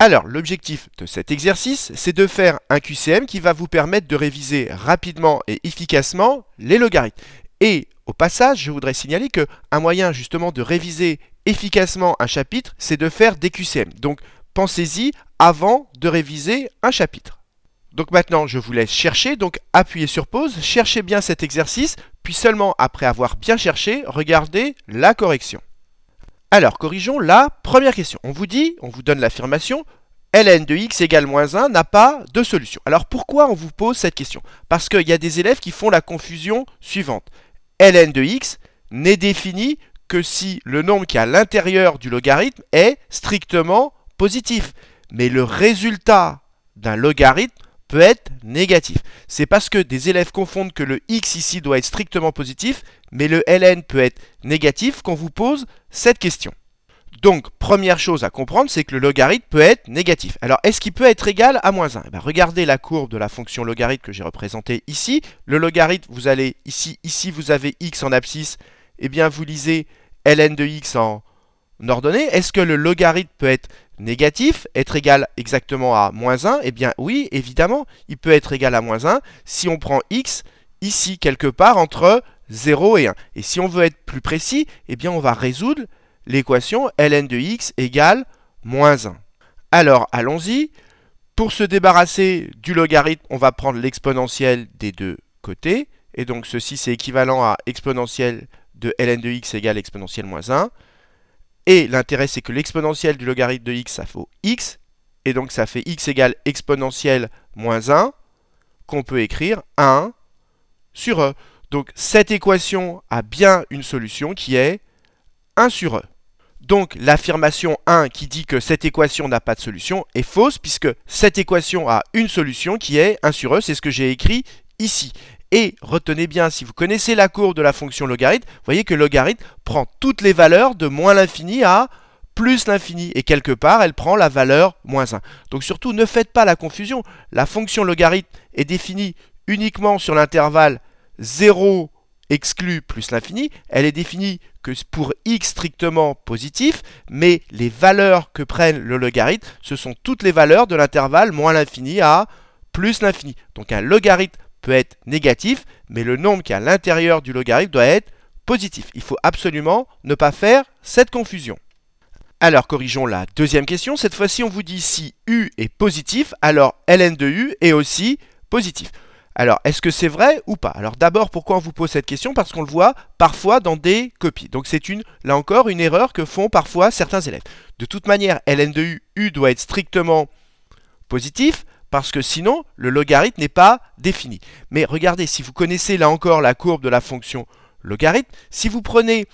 Alors, l'objectif de cet exercice, c'est de faire un QCM qui va vous permettre de réviser rapidement et efficacement les logarithmes. Et au passage, je voudrais signaler qu'un moyen justement de réviser efficacement un chapitre, c'est de faire des QCM. Donc, pensez-y avant de réviser un chapitre. Donc maintenant, je vous laisse chercher, donc appuyez sur pause, cherchez bien cet exercice, puis seulement après avoir bien cherché, regardez la correction. Alors, corrigeons la première question. On vous donne l'affirmation, ln de x égale moins 1 n'a pas de solution. Alors pourquoi on vous pose cette question? Parce qu'il y a des élèves qui font la confusion suivante. ln de x n'est défini que si le nombre qui est à l'intérieur du logarithme est strictement positif. Mais le résultat d'un logarithme peut être négatif. C'est parce que des élèves confondent que le x ici doit être strictement positif, mais le ln peut être négatif qu'on vous pose cette question. Donc, première chose à comprendre, c'est que le logarithme peut être négatif. Alors, est-ce qu'il peut être égal à moins 1? Regardez la courbe de la fonction logarithme que j'ai représentée ici. Le logarithme, vous allez ici vous avez x en abscisse, et bien vous lisez ln de x en ordonnée. Est-ce que le logarithme peut être négatif, être égal exactement à moins 1? Eh bien oui, évidemment, il peut être égal à moins 1 si on prend x ici quelque part entre 0 et 1. Et si on veut être plus précis, eh bien on va résoudre l'équation ln de x égale moins 1. Alors allons-y. Pour se débarrasser du logarithme, on va prendre l'exponentielle des deux côtés. Et donc ceci c'est équivalent à exponentielle de ln de x égale exponentielle moins 1. Et l'intérêt, c'est que l'exponentielle du logarithme de x, ça vaut x. Et donc, ça fait x égale exponentielle moins 1, qu'on peut écrire 1 sur e. Donc, cette équation a bien une solution qui est 1 sur e. Donc, l'affirmation 1 qui dit que cette équation n'a pas de solution est fausse, puisque cette équation a une solution qui est 1 sur e. C'est ce que j'ai écrit ici. Et retenez bien, si vous connaissez la courbe de la fonction logarithme, vous voyez que le logarithme prend toutes les valeurs de moins l'infini à plus l'infini. Et quelque part, elle prend la valeur moins 1. Donc surtout, ne faites pas la confusion. La fonction logarithme est définie uniquement sur l'intervalle 0 exclu plus l'infini. Elle est définie que pour x strictement positif, mais les valeurs que prennent le logarithme, ce sont toutes les valeurs de l'intervalle moins l'infini à plus l'infini. Donc un logarithme peut être négatif, mais le nombre qui est à l'intérieur du logarithme doit être positif. Il faut absolument ne pas faire cette confusion. Alors corrigeons la deuxième question. Cette fois-ci, on vous dit si u est positif, alors ln de u est aussi positif. Alors, est-ce que c'est vrai ou pas? Alors d'abord, pourquoi on vous pose cette question? Parce qu'on le voit parfois dans des copies. Donc c'est là encore une erreur que font parfois certains élèves. De toute manière, ln de u, u doit être strictement positif, parce que sinon, le logarithme n'est pas défini. Mais regardez, si vous connaissez là encore la courbe de la fonction logarithme, si vous prenez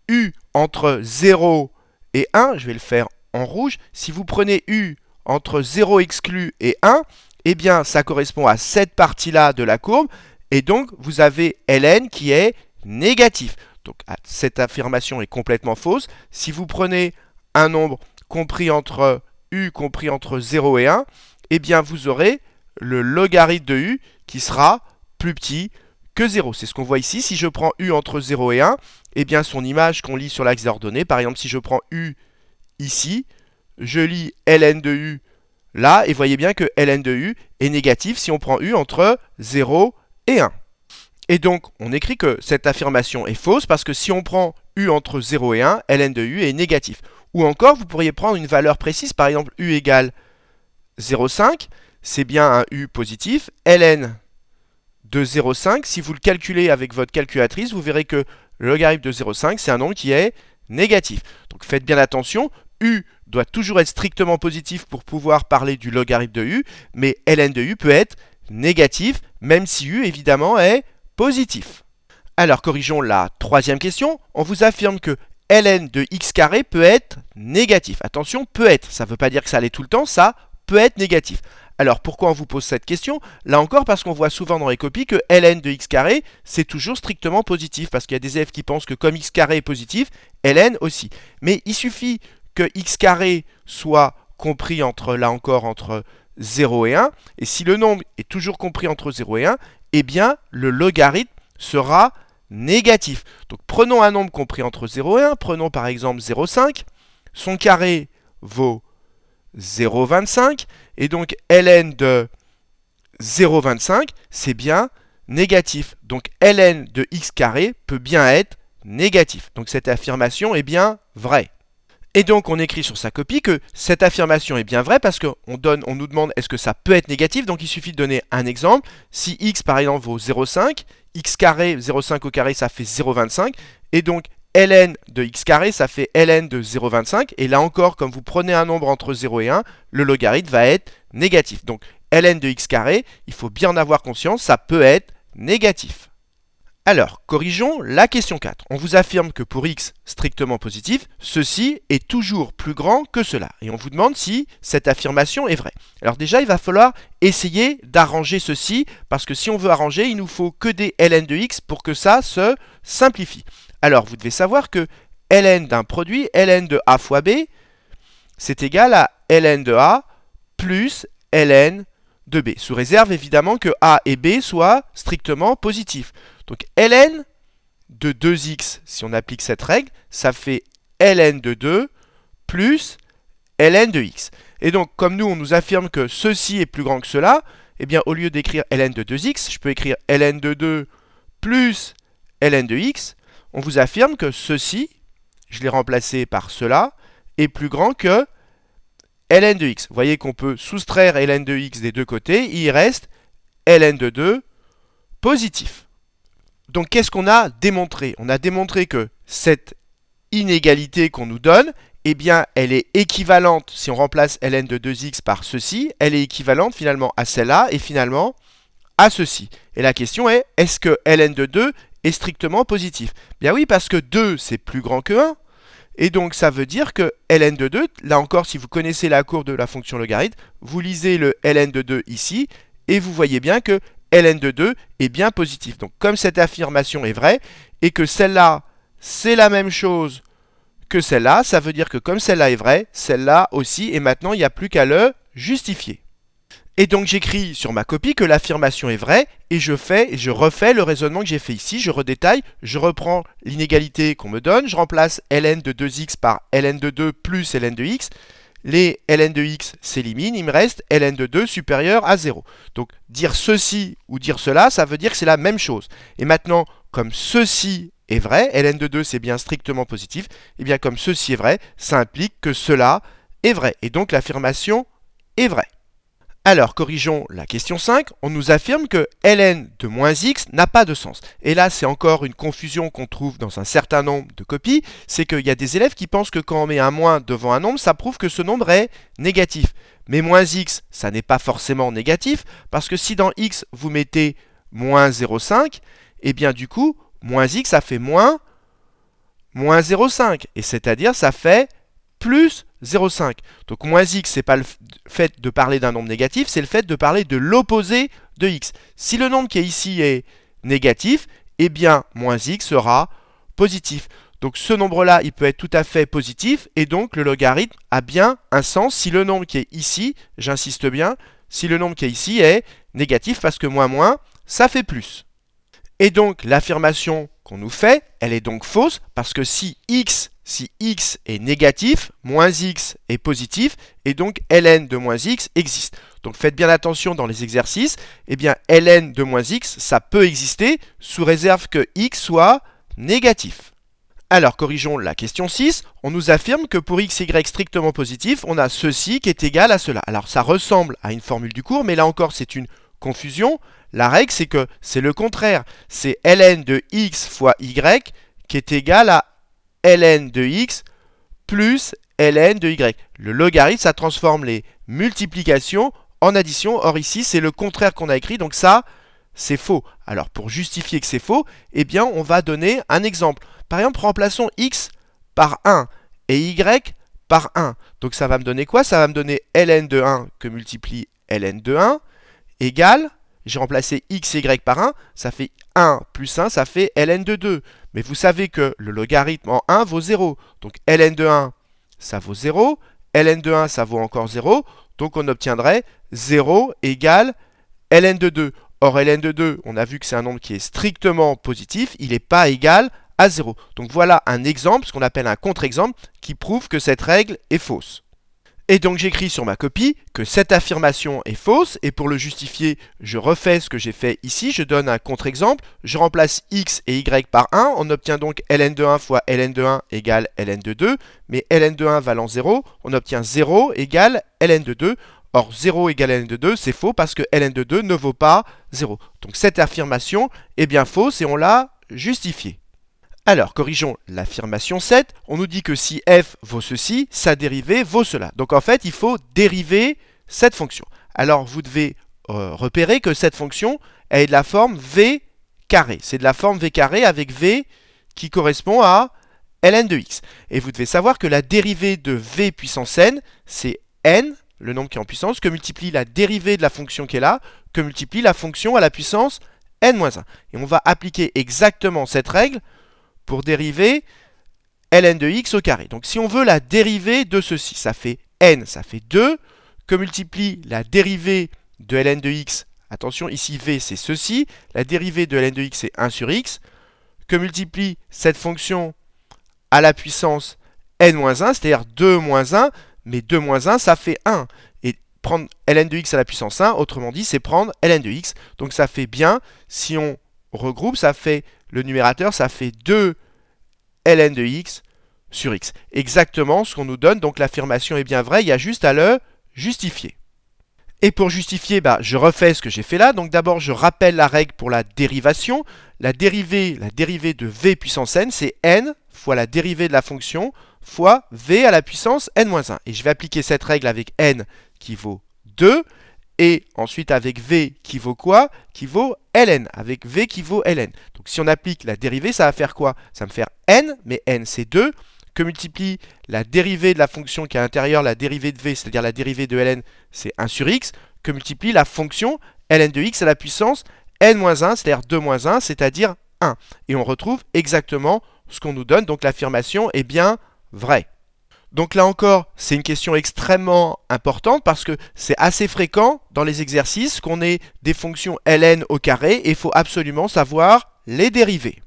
u entre 0 et 1, je vais le faire en rouge, si vous prenez u entre 0 exclu et 1, eh bien ça correspond à cette partie-là de la courbe, et donc vous avez ln qui est négatif. Donc cette affirmation est complètement fausse. Si vous prenez un nombre compris entre u compris entre 0 et 1, eh bien vous aurez le logarithme de u qui sera plus petit que 0. C'est ce qu'on voit ici. Si je prends u entre 0 et 1, eh bien son image qu'on lit sur l'axe des ordonnées, par exemple si je prends u ici, je lis ln de u là, et voyez bien que ln de u est négatif si on prend u entre 0 et 1. Et donc on écrit que cette affirmation est fausse parce que si on prend u entre 0 et 1, ln de u est négatif. Ou encore, vous pourriez prendre une valeur précise, par exemple u égale 0,5, c'est bien un u positif. ln de 0,5, si vous le calculez avec votre calculatrice, vous verrez que le logarithme de 0,5, c'est un nombre qui est négatif. Donc faites bien attention, u doit toujours être strictement positif pour pouvoir parler du logarithme de u, mais ln de u peut être négatif, même si u évidemment est positif. Alors corrigeons la troisième question. On vous affirme que ln de x carré peut être négatif. Attention, peut être, ça ne veut pas dire que ça l'est tout le temps, ça peut être négatif. Alors pourquoi on vous pose cette question? Là encore parce qu'on voit souvent dans les copies que ln de x carré c'est toujours strictement positif, parce qu'il y a des élèves qui pensent que comme x carré est positif, ln aussi. Mais il suffit que x carré soit compris entre, là encore, entre 0 et 1, et si le nombre est toujours compris entre 0 et 1, eh bien le logarithme sera négatif. Donc prenons un nombre compris entre 0 et 1, prenons par exemple 0,5, son carré vaut 0,25. Et donc ln de 0,25, c'est bien négatif. Donc ln de x carré peut bien être négatif. Donc cette affirmation est bien vraie. Et donc on écrit sur sa copie que cette affirmation est bien vraie parce qu'on nous demande est-ce que ça peut être négatif. Donc il suffit de donner un exemple. Si x par exemple vaut 0,5, x carré, 0,5 au carré, ça fait 0,25. Et donc ln de x carré, ça fait ln de 0,25. Et là encore, comme vous prenez un nombre entre 0 et 1, le logarithme va être négatif. Donc ln de x carré, il faut bien en avoir conscience, ça peut être négatif. Alors, corrigeons la question 4. On vous affirme que pour x strictement positif, ceci est toujours plus grand que cela. Et on vous demande si cette affirmation est vraie. Alors déjà, il va falloir essayer d'arranger ceci, parce que si on veut arranger, il nous faut que des ln de x pour que ça se simplifie. Alors, vous devez savoir que ln d'un produit, ln de a fois b, c'est égal à ln de a plus ln de b, sous réserve évidemment que a et b soient strictement positifs. Donc ln de 2x, si on applique cette règle, ça fait ln de 2 plus ln de x. Et donc, comme nous, on nous affirme que ceci est plus grand que cela, eh bien, au lieu d'écrire ln de 2x, je peux écrire ln de 2 plus ln de x. On vous affirme que ceci, je l'ai remplacé par cela, est plus grand que ln de x. Vous voyez qu'on peut soustraire ln de x des deux côtés, il reste ln de 2 positif. Donc qu'est-ce qu'on a démontré? On a démontré que cette inégalité qu'on nous donne, eh bien, elle est équivalente, si on remplace ln de 2x par ceci, elle est équivalente finalement à celle-là et finalement à ceci. Et la question est, est-ce que ln de 2 est strictement positif? Bien oui, parce que 2 c'est plus grand que 1. Et donc ça veut dire que ln de 2, là encore si vous connaissez la courbe de la fonction logarithme, vous lisez le ln de 2 ici, et vous voyez bien que ln de 2 est bien positif. Donc comme cette affirmation est vraie, et que celle-là c'est la même chose que celle-là, ça veut dire que comme celle-là est vraie, celle-là aussi, et maintenant il n'y a plus qu'à le justifier. Et donc j'écris sur ma copie que l'affirmation est vraie, et je refais le raisonnement que j'ai fait ici, je redétaille, je reprends l'inégalité qu'on me donne, je remplace ln de 2x par ln de 2 plus ln de x, les ln de x s'éliminent, il me reste ln de 2 supérieur à 0. Donc dire ceci ou dire cela, ça veut dire que c'est la même chose. Et maintenant, comme ceci est vrai, ln de 2 c'est bien strictement positif, et bien comme ceci est vrai, ça implique que cela est vrai. Et donc l'affirmation est vraie. Alors, corrigeons la question 5. On nous affirme que ln de moins x n'a pas de sens. Et là, c'est encore une confusion qu'on trouve dans un certain nombre de copies. C'est qu'il y a des élèves qui pensent que quand on met un moins devant un nombre, ça prouve que ce nombre est négatif. Mais moins x, ça n'est pas forcément négatif, parce que si dans x, vous mettez moins 0,5, et bien du coup, moins x, ça fait moins 0,5. Et c'est-à-dire, ça fait plus 0,5. Donc moins x, c'est pas le fait de parler d'un nombre négatif, c'est le fait de parler de l'opposé de x. Si le nombre qui est ici est négatif, eh bien moins x sera positif. Donc ce nombre-là, il peut être tout à fait positif, et donc le logarithme a bien un sens si le nombre qui est ici, j'insiste bien, si le nombre qui est ici est négatif, parce que moins, ça fait plus. Et donc l'affirmation qu'on nous fait, elle est donc fausse, parce que si x est négatif, moins x est positif, et donc ln de moins x existe. Donc faites bien attention dans les exercices, eh bien ln de moins x, ça peut exister, sous réserve que x soit négatif. Alors corrigeons la question 6, on nous affirme que pour x, y strictement positif, on a ceci qui est égal à cela. Alors ça ressemble à une formule du cours, mais là encore c'est une confusion. La règle c'est que c'est le contraire, c'est ln de x fois y qui est égal à ln de x plus ln de y. Le logarithme, ça transforme les multiplications en addition. Or ici, c'est le contraire qu'on a écrit, donc ça, c'est faux. Alors pour justifier que c'est faux, eh bien, on va donner un exemple. Par exemple, remplaçons x par 1 et y par 1. Donc ça va me donner quoi? Ça va me donner ln de 1 que multiplie ln de 1 égale, j'ai remplacé x et y par 1, ça fait 1 plus 1, ça fait ln de 2. Mais vous savez que le logarithme en 1 vaut 0. Donc ln de 1, ça vaut 0. ln de 1, ça vaut encore 0. Donc on obtiendrait 0 égale ln de 2. Or ln de 2, on a vu que c'est un nombre qui est strictement positif, il n'est pas égal à 0. Donc voilà un exemple, ce qu'on appelle un contre-exemple, qui prouve que cette règle est fausse. Et donc j'écris sur ma copie que cette affirmation est fausse, et pour le justifier, je refais ce que j'ai fait ici, je donne un contre-exemple, je remplace x et y par 1, on obtient donc ln de 1 fois ln de 1 égale ln de 2, mais ln de 1 valant 0, on obtient 0 égale ln de 2, or 0 égale ln de 2, c'est faux parce que ln de 2 ne vaut pas 0. Donc cette affirmation est bien fausse et on l'a justifiée. Alors, corrigeons l'affirmation 7. On nous dit que si f vaut ceci, sa dérivée vaut cela. Donc en fait, il faut dériver cette fonction. Alors, vous devez repérer que cette fonction est de la forme v carré. C'est de la forme v carré avec v qui correspond à ln de x. Et vous devez savoir que la dérivée de v puissance n, c'est n, le nombre qui est en puissance, que multiplie la dérivée de la fonction qui est là, que multiplie la fonction à la puissance n-1. Et on va appliquer exactement cette règle pour dériver ln de x au carré. Donc si on veut la dérivée de ceci, ça fait n, ça fait 2, que multiplie la dérivée de ln de x, attention ici v c'est ceci, la dérivée de ln de x c'est 1 sur x, que multiplie cette fonction à la puissance n-1, c'est-à-dire 2 moins 1, mais 2 moins 1 ça fait 1. Et prendre ln de x à la puissance 1, autrement dit c'est prendre ln de x, donc ça fait bien, si on regroupe, ça fait le numérateur, ça fait 2 ln de x sur x. Exactement ce qu'on nous donne, donc l'affirmation est bien vraie, il y a juste à le justifier. Et pour justifier, je refais ce que j'ai fait là. Donc d'abord, je rappelle la règle pour la dérivation. La dérivée de v puissance n, c'est n fois la dérivée de la fonction fois v à la puissance n-1. Et je vais appliquer cette règle avec n qui vaut 2. Et ensuite avec v qui vaut quoi? Qui vaut ln, avec v qui vaut ln. Donc si on applique la dérivée, ça va faire quoi? Ça va me faire n, mais n c'est 2, que multiplie la dérivée de la fonction qui est à l'intérieur, la dérivée de v, c'est-à-dire la dérivée de ln, c'est 1 sur x, que multiplie la fonction ln de x à la puissance n-1, c'est-à-dire 2 moins 1, c'est-à-dire 1. Et on retrouve exactement ce qu'on nous donne, donc l'affirmation est bien vraie. Donc là encore, c'est une question extrêmement importante parce que c'est assez fréquent dans les exercices qu'on ait des fonctions ln au carré et il faut absolument savoir les dériver.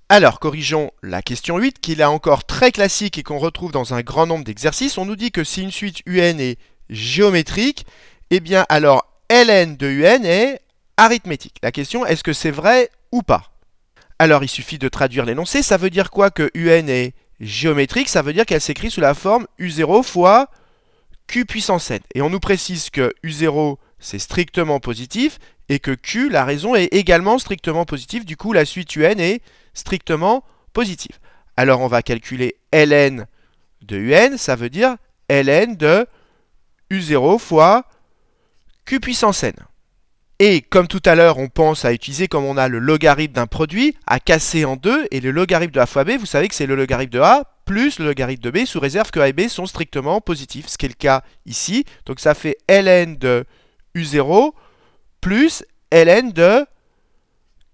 Alors, corrigeons la question 8 qui est là encore très classique et qu'on retrouve dans un grand nombre d'exercices. On nous dit que si une suite un est géométrique, eh bien alors ln de un est arithmétique. La question, est-ce que c'est vrai ou pas? Alors, il suffit de traduire l'énoncé. Ça veut dire quoi que un est géométrique? Ça veut dire qu'elle s'écrit sous la forme u0 fois q puissance n. Et on nous précise que u0 c'est strictement positif et que q, la raison, est également strictement positive. Du coup, la suite un est strictement positive. Alors, on va calculer ln de un, ça veut dire ln de u0 fois q puissance n. Et comme tout à l'heure, on pense à utiliser, comme on a le logarithme d'un produit, à casser en deux, et le logarithme de a fois b, vous savez que c'est le logarithme de a plus le logarithme de b, sous réserve que a et b sont strictement positifs, ce qui est le cas ici. Donc ça fait ln de u0 plus ln de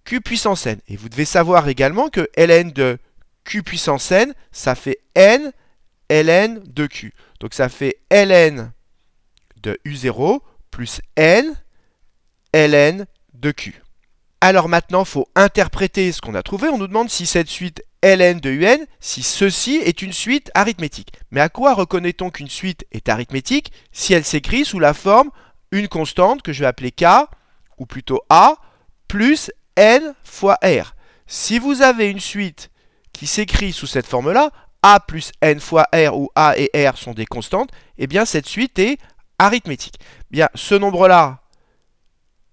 q puissance n. Et vous devez savoir également que ln de q puissance n, ça fait n ln de q. Donc ça fait ln de u0 plus n ln de q. Alors maintenant, il faut interpréter ce qu'on a trouvé. On nous demande si cette suite ln de un, si ceci est une suite arithmétique. Mais à quoi reconnaît-on qu'une suite est arithmétique si elle s'écrit sous la forme une constante que je vais appeler k, ou plutôt a, plus n fois r. Si vous avez une suite qui s'écrit sous cette forme-là, a plus n fois r, où a et r sont des constantes, eh bien cette suite est arithmétique. Bien, ce nombre-là,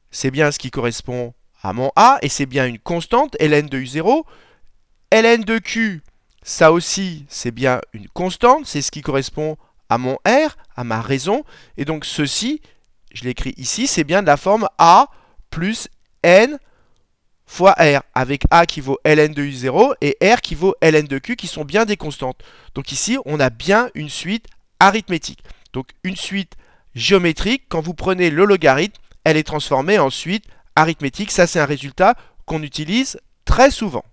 c'est bien ce qui correspond à mon a, et c'est bien une constante, ln de u0. ln de q, ça aussi, c'est bien une constante, c'est ce qui correspond à mon r, à ma raison. Et donc ceci, je l'écris ici, c'est bien de la forme a plus n fois r, avec a qui vaut ln de u0 et r qui vaut ln de q, qui sont bien des constantes. Donc ici, on a bien une suite arithmétique. Donc une suite géométrique, quand vous prenez le logarithme, elle est transformée en suite arithmétique. Ça, c'est un résultat qu'on utilise très souvent.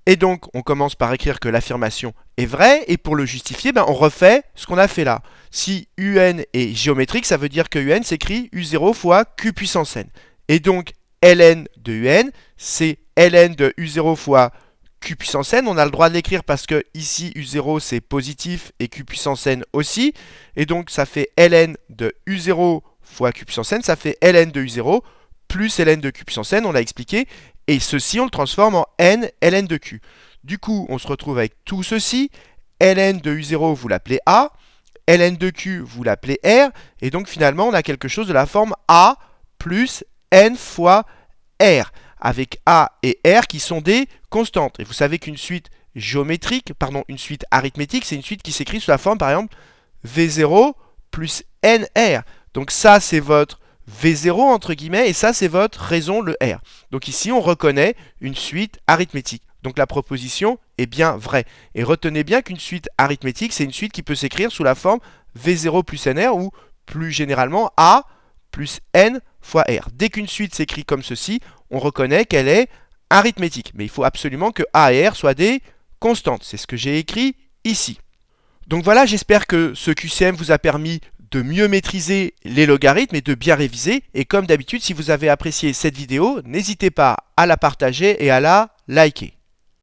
Et donc, on commence par écrire que l'affirmation est vraie, et pour le justifier, on refait ce qu'on a fait là. Si un est géométrique, ça veut dire que un s'écrit u0 fois q puissance n. Et donc, ln de un, c'est ln de u0 fois q puissance n, on a le droit de l'écrire parce que ici u0 c'est positif et q puissance n aussi. Et donc ça fait ln de u0 fois q puissance n, ça fait ln de u0 plus ln de q puissance n, on l'a expliqué. Et ceci on le transforme en n ln de q. Du coup on se retrouve avec tout ceci. Ln de u0 vous l'appelez a, ln de q vous l'appelez r. Et donc finalement on a quelque chose de la forme a plus n fois r, avec a et r qui sont des constantes. Et vous savez qu'une suite géométrique, pardon, une suite arithmétique, c'est une suite qui s'écrit sous la forme, par exemple, v0 plus nr. Donc ça, c'est votre v0 entre guillemets, et ça, c'est votre raison, le r. Donc ici, on reconnaît une suite arithmétique. Donc la proposition est bien vraie. Et retenez bien qu'une suite arithmétique, c'est une suite qui peut s'écrire sous la forme v0 plus nr, ou plus généralement a plus n fois r. Dès qu'une suite s'écrit comme ceci, on reconnaît qu'elle est arithmétique. Mais il faut absolument que a et r soient des constantes. C'est ce que j'ai écrit ici. Donc voilà, j'espère que ce QCM vous a permis de mieux maîtriser les logarithmes et de bien réviser. Et comme d'habitude, si vous avez apprécié cette vidéo, n'hésitez pas à la partager et à la liker.